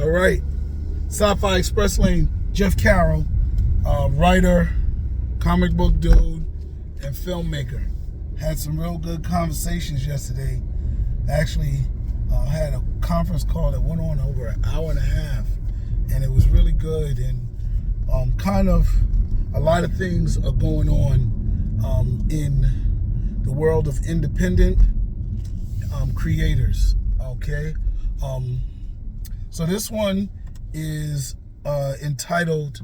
All right. Sci-fi Express Lane, Jeff Carroll, writer, comic book dude, and filmmaker. Had some real good conversations yesterday. Actually, had a conference call that went on over an hour and a half, and it was really good. And kind of a lot of things are going on in the world of independent creators. Okay. So this one is entitled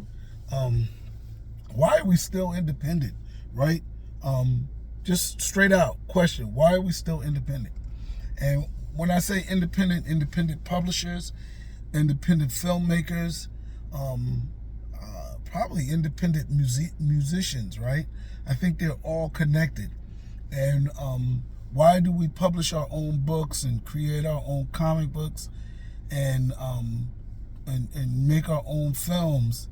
why are we still independent, right? Just straight out question, why are we still independent? And when I say independent publishers, independent filmmakers, probably independent musicians, right? I think they're all connected. And why do we publish our own books and create our own comic books and make our own films,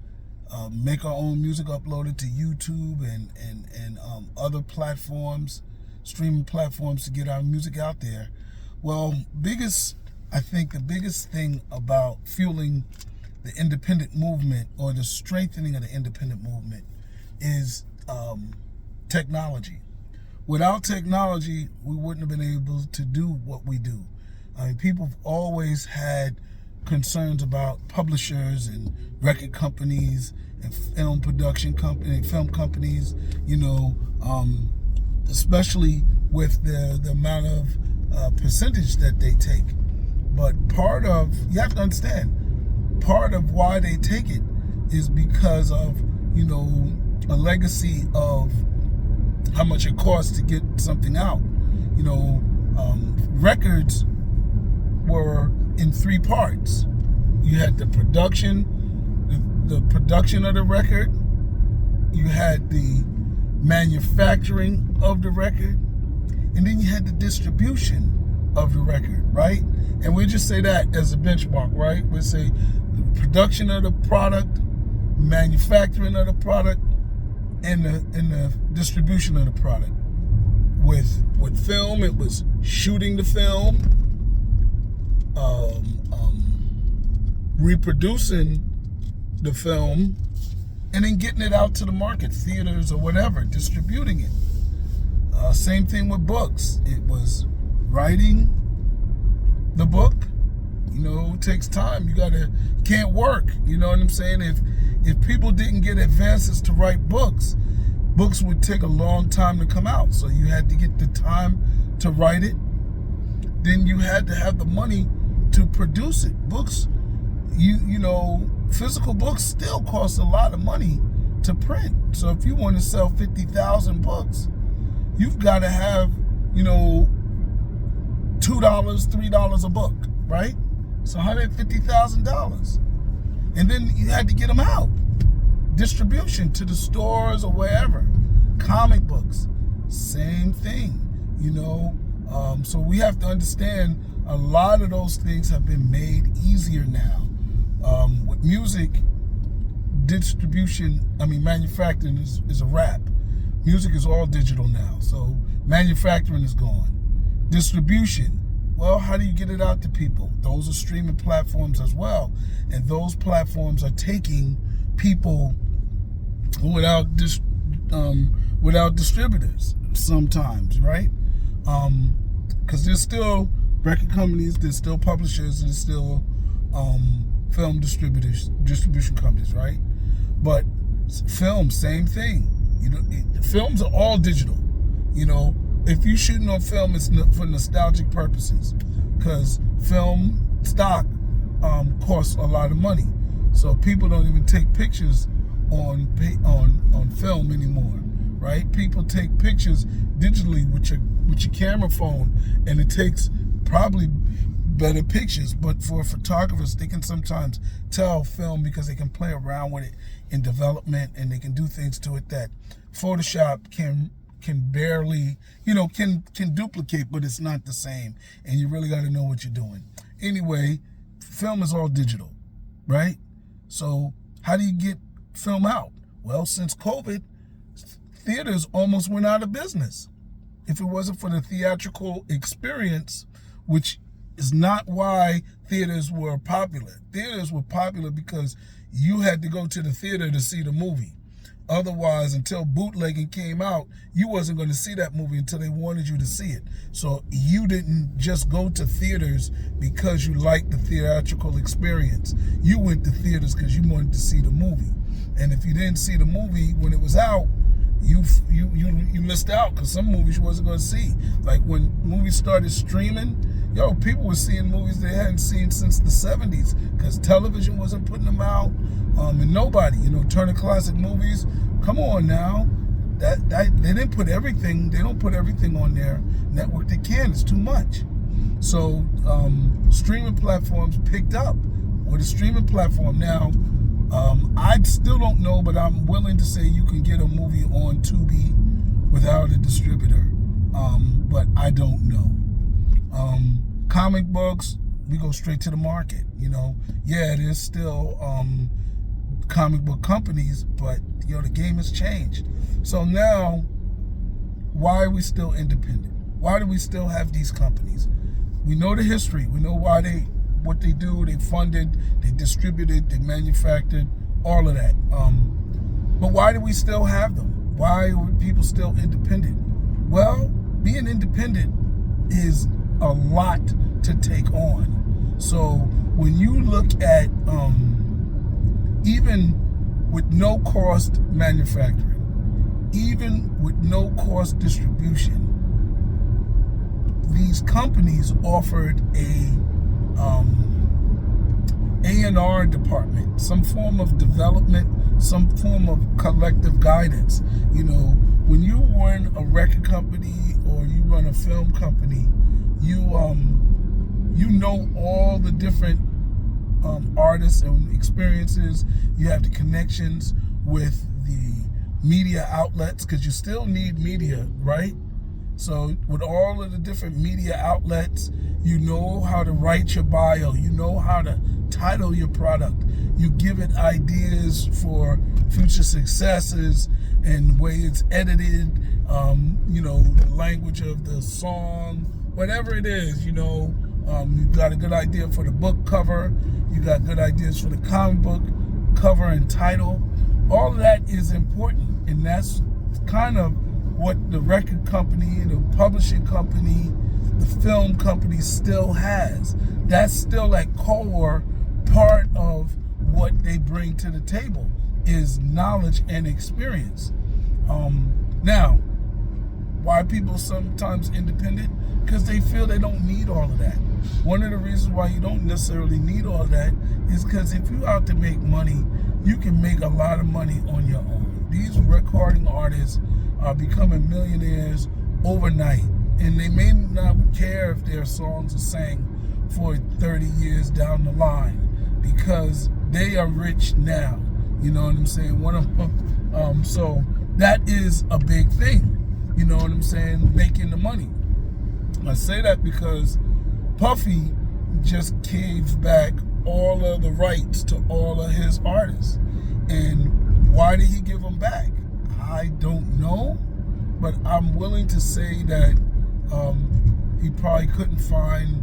make our own music, upload it to YouTube and other platforms, streaming platforms to get our music out there? Well, I think the biggest thing about fueling the independent movement or the strengthening of the independent movement is technology. Without technology, we wouldn't have been able to do what we do. I mean, people have always had concerns about publishers and record companies and film production companies, film companies, especially with the amount of percentage that they take. But you have to understand, part of why they take it is because of, a legacy of how much it costs to get something out. Records were in three parts. You had the production, the production of the record. You had the manufacturing of the record, and then you had the distribution of the record, right? And we just say that as a benchmark, right? We say the production of the product, manufacturing of the product, and the distribution of the product. With film, it was shooting the film, reproducing the film, and then getting it out to the market, theaters or whatever, distributing it. Same thing with books. It was writing the book. It takes time. You can't work. You know what I'm saying? If people didn't get advances to write books would take a long time to come out. So you had to get the time to write it. Then you had to have the money to produce it. Books, physical books still cost a lot of money to print. So if you want to sell 50,000 books, you've got to have, $2, $3 a book, right? So $150,000. And then you had to get them out. Distribution to the stores or wherever. Comic books, same thing, So we have to understand a lot of those things have been made easier now. With music, manufacturing is a wrap. Music is all digital now, so manufacturing is gone. Distribution, well, how do you get it out to people? Those are streaming platforms as well, and those platforms are taking people without distributors sometimes, right? Because there's still record companies, there's still publishers, and there's still film distribution companies, right? But film, same thing. Films are all digital. If you're shooting on film, it's for nostalgic purposes, because film stock costs a lot of money. So people don't even take pictures on film anymore, right? People take pictures digitally with your camera phone, and it takes probably better pictures. But for photographers, they can sometimes tell film because they can play around with it in development, and they can do things to it that Photoshop can barely, can duplicate, but it's not the same. And you really got to know what you're doing. Anyway, film is all digital, right? So how do you get film out? Well, since COVID, theaters almost went out of business. If it wasn't for the theatrical experience, which is not why theaters were popular. Theaters were popular because you had to go to the theater to see the movie. Otherwise, until bootlegging came out, you wasn't going to see that movie until they wanted you to see it. So you didn't just go to theaters because you liked the theatrical experience. You went to theaters because you wanted to see the movie. And if you didn't see the movie when it was out, you missed out, because some movies you wasn't going to see. Like when movies started streaming, people were seeing movies they hadn't seen since the 70s because television wasn't putting them out. And nobody, Turner Classic Movies, come on now. That they didn't put everything, they don't put everything on their network. They can, it's too much. So streaming platforms picked up with a streaming platform. Now, I still don't know, but I'm willing to say you can get a movie on Tubi without a distributor. But I don't know. Comic books, we go straight to the market. Yeah, there's still comic book companies, but the game has changed. So now, why are we still independent? Why do we still have these companies? We know the history. We know what they do. They funded, they distributed, they manufactured, all of that. But why do we still have them? Why are people still independent? Well, being independent is a lot to take on. So when you look at even with no cost manufacturing, even with no cost distribution, these companies offered A&R department, some form of development, some form of collective guidance. When you run a record company or you run a film company, you know all the different artists and experiences. You have the connections with the media outlets, because you still need media, right? So with all of the different media outlets, you know how to write your bio, you know how to title your product, you give it ideas for future successes and the way it's edited, the language of the song, whatever it is, you've got a good idea for the book cover, you got good ideas for the comic book cover and title. All of that is important, and that's kind of what the record company, the publishing company, the film company still has. That's still that core part of what they bring to the table, is knowledge and experience. Now, why are people sometimes independent? Because they feel they don't need all of that. One of the reasons why you don't necessarily need all of that is because if you're out to make money, you can make a lot of money on your own. These recording artists are becoming millionaires overnight, and they may not care if their songs are sang for 30 years down the line, because they are rich now. You know what I'm saying? So that is a big thing. You know what I'm saying? Making the money. I say that because Puffy just gave back all of the rights to all of his artists. And why did he give them back? I don't know, but I'm willing to say that he probably couldn't find,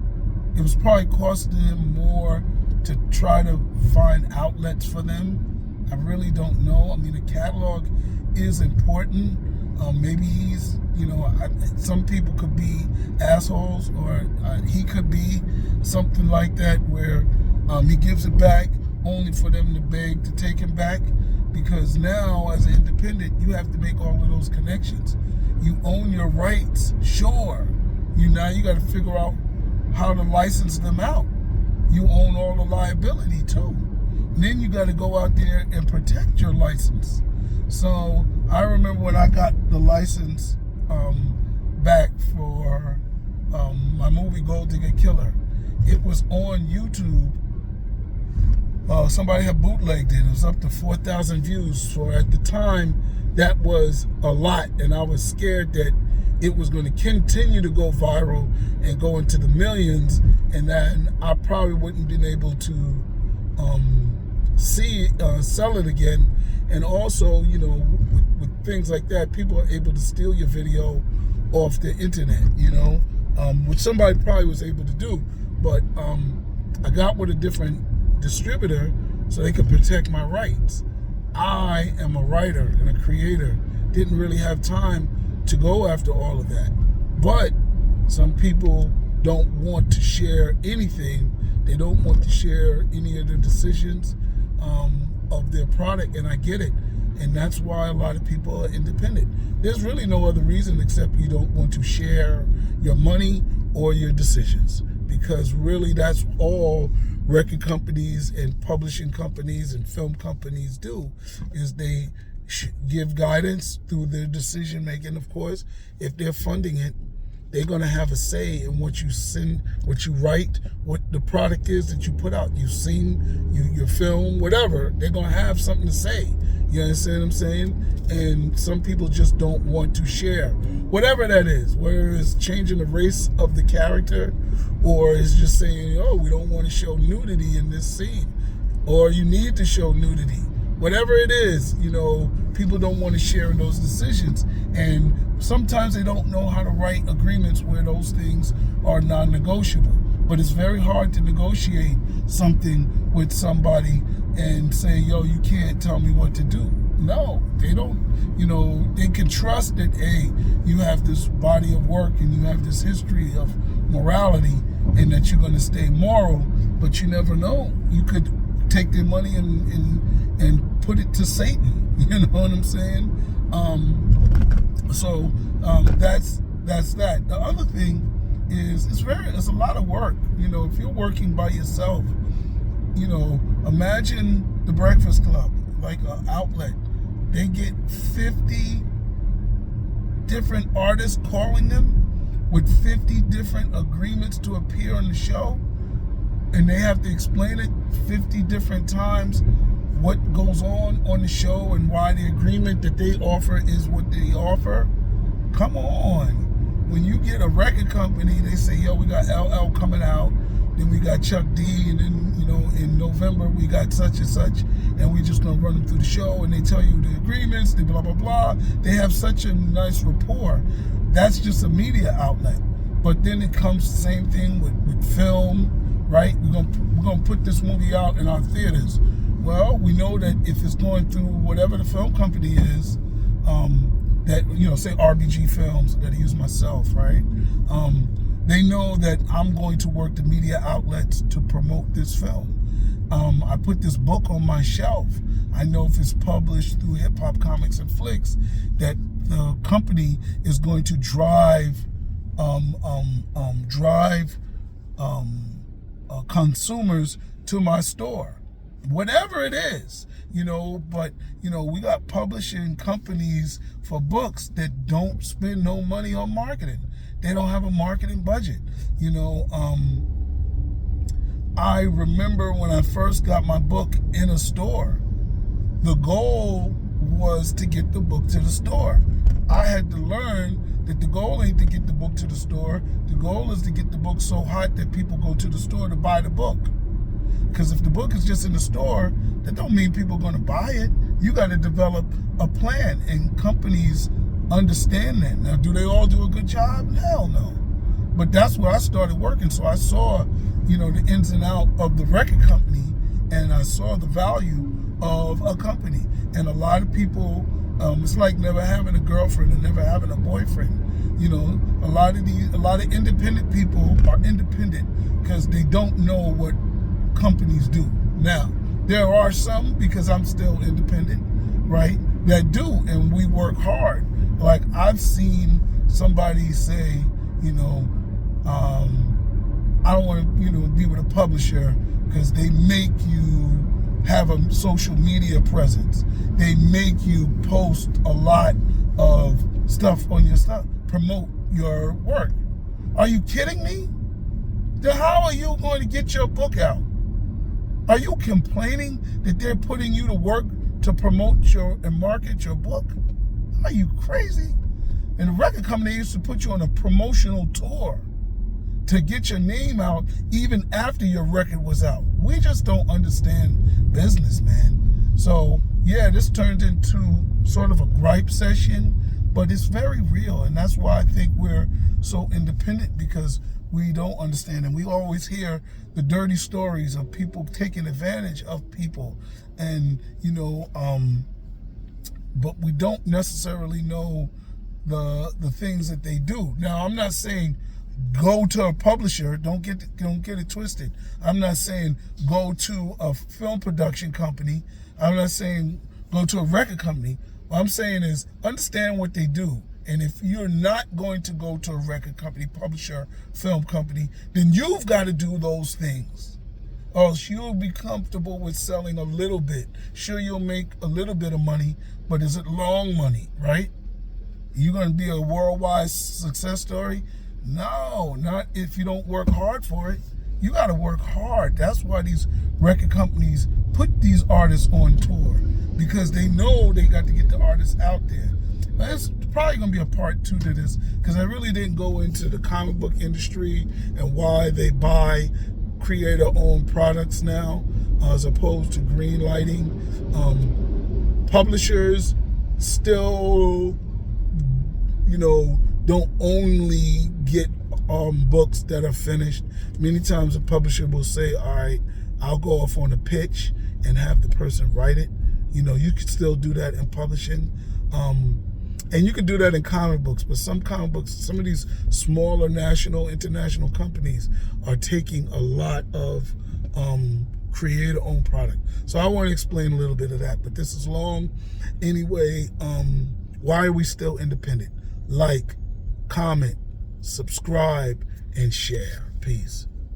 it was probably costing him more to try to find outlets for them. I really don't know. I mean, the catalog is important. Maybe he's, some people could be assholes, or he could be something like that, where he gives it back only for them to beg to take him back. Because now, as an independent, you have to make all of those connections. You own your rights, sure. Now you got to figure out how to license them out. You own all the liability too. And then you got to go out there and protect your license. So I remember when I got the license back for my movie Gold Digger Killer, it was on YouTube. Somebody had bootlegged it. It was up to 4,000 views. So at the time, that was a lot, and I was scared that it was going to continue to go viral and go into the millions, and then I probably wouldn't been able to sell it again. And also, with things like that, people are able to steal your video off the internet, which somebody probably was able to do. But I got with a different distributor so they could protect my rights. I am a writer and a creator. Didn't really have time to go after all of that. But some people don't want to share anything. They don't want to share any of the decisions of their product, and I get it. And that's why a lot of people are independent. There's really no other reason except you don't want to share your money or your decisions, because really that's all record companies and publishing companies and film companies do, is they give guidance through their decision making. Of course, if they're funding it, they're going to have a say in what you send, what you write, what the product is that you put out. You sing, you film, whatever. They're going to have something to say. You understand what I'm saying? And some people just don't want to share, whatever that is, whether it's changing the race of the character, or it's just saying, oh, we don't want to show nudity in this scene, or you need to show nudity. Whatever it is, people don't want to share in those decisions. And sometimes they don't know how to write agreements where those things are non-negotiable. But it's very hard to negotiate something with somebody and say, yo, you can't tell me what to do. No, they don't. They can trust that, hey, you have this body of work and you have this history of morality and that you're going to stay moral, but you never know. You could take their money and put it to Satan. You know what I'm saying? So that's that. The other thing is it's a lot of work. If you're working by yourself, imagine the Breakfast Club, like an outlet. They get 50 different artists calling them with 50 different agreements to appear on the show, and they have to explain it 50 different times what goes on the show and why the agreement that they offer is what they offer. Come on. When you get a record company, they say, yo, we got LL coming out, then we got Chuck D, and then, in November we got such and such, and we're just going to run them through the show, and they tell you the agreements, they blah, blah, blah. They have such a nice rapport. That's just a media outlet. But then it comes the same thing with film, right? We're gonna put this movie out in our theaters. Well, we know that if it's going through whatever the film company is, that, say RBG Films, that I use myself, right? They know that I'm going to work the media outlets to promote this film. I put this book on my shelf. I know if it's published through Hip Hop Comics and Flicks, that the company is going to drive consumers to my store, whatever it is, but we got publishing companies for books that don't spend no money on marketing. They don't have a marketing budget. I remember when I first got my book in a store, the goal was to get the book to the store. I had to learn that the goal ain't to get the book to the store. The goal is to get the book so hot that people go to the store to buy the book. Because if the book is just in the store, that don't mean people are going to buy it. You got to develop a plan, and companies understand that. Now, do they all do a good job? Hell no. But that's where I started working. So I saw, the ins and outs of the record company, and I saw the value of a company. And a lot of people, it's like never having a girlfriend and never having a boyfriend. A lot of independent people are independent because they don't know what companies do. Now, there are some, because I'm still independent, right, that do, and we work hard. Like, I've seen somebody say, I don't want to, be with a publisher because they make you have a social media presence. They make you post a lot of stuff on your stuff, promote your work. Are you kidding me? Then how are you going to get your book out? Are you complaining that they're putting you to work to promote and market your book? Are you crazy? And the record company used to put you on a promotional tour to get your name out even after your record was out. We just don't understand business, man. So, yeah, this turned into sort of a gripe session, but it's very real. And that's why I think we're so independent, because we don't understand. And we always hear the dirty stories of people taking advantage of people. And, but we don't necessarily know the things that they do. Now, I'm not saying go to a publisher. Don't get it twisted. I'm not saying go to a film production company. I'm not saying go to a record company. What I'm saying is understand what they do. And if you're not going to go to a record company, publisher, film company, then you've got to do those things. Or else you'll be comfortable with selling a little bit. Sure, you'll make a little bit of money, but is it long money, right? You're going to be a worldwide success story? No, not if you don't work hard for it. You got to work hard. That's why these record companies put these artists on tour, because they know they got to get the artists out there. But it's probably going to be a part 2 to this, because I really didn't go into the comic book industry and why they buy creator-owned products now as opposed to green lighting. Publishers still, don't only get books that are finished. Many times a publisher will say, all right, I'll go off on a pitch and have the person write it. You can still do that in publishing. And you can do that in comic books, but some comic books, some of these smaller national, international companies are taking a lot of creator-owned product. So I want to explain a little bit of that, but this is long. Anyway, why are we still independent? Like, comment, subscribe, and share. Peace.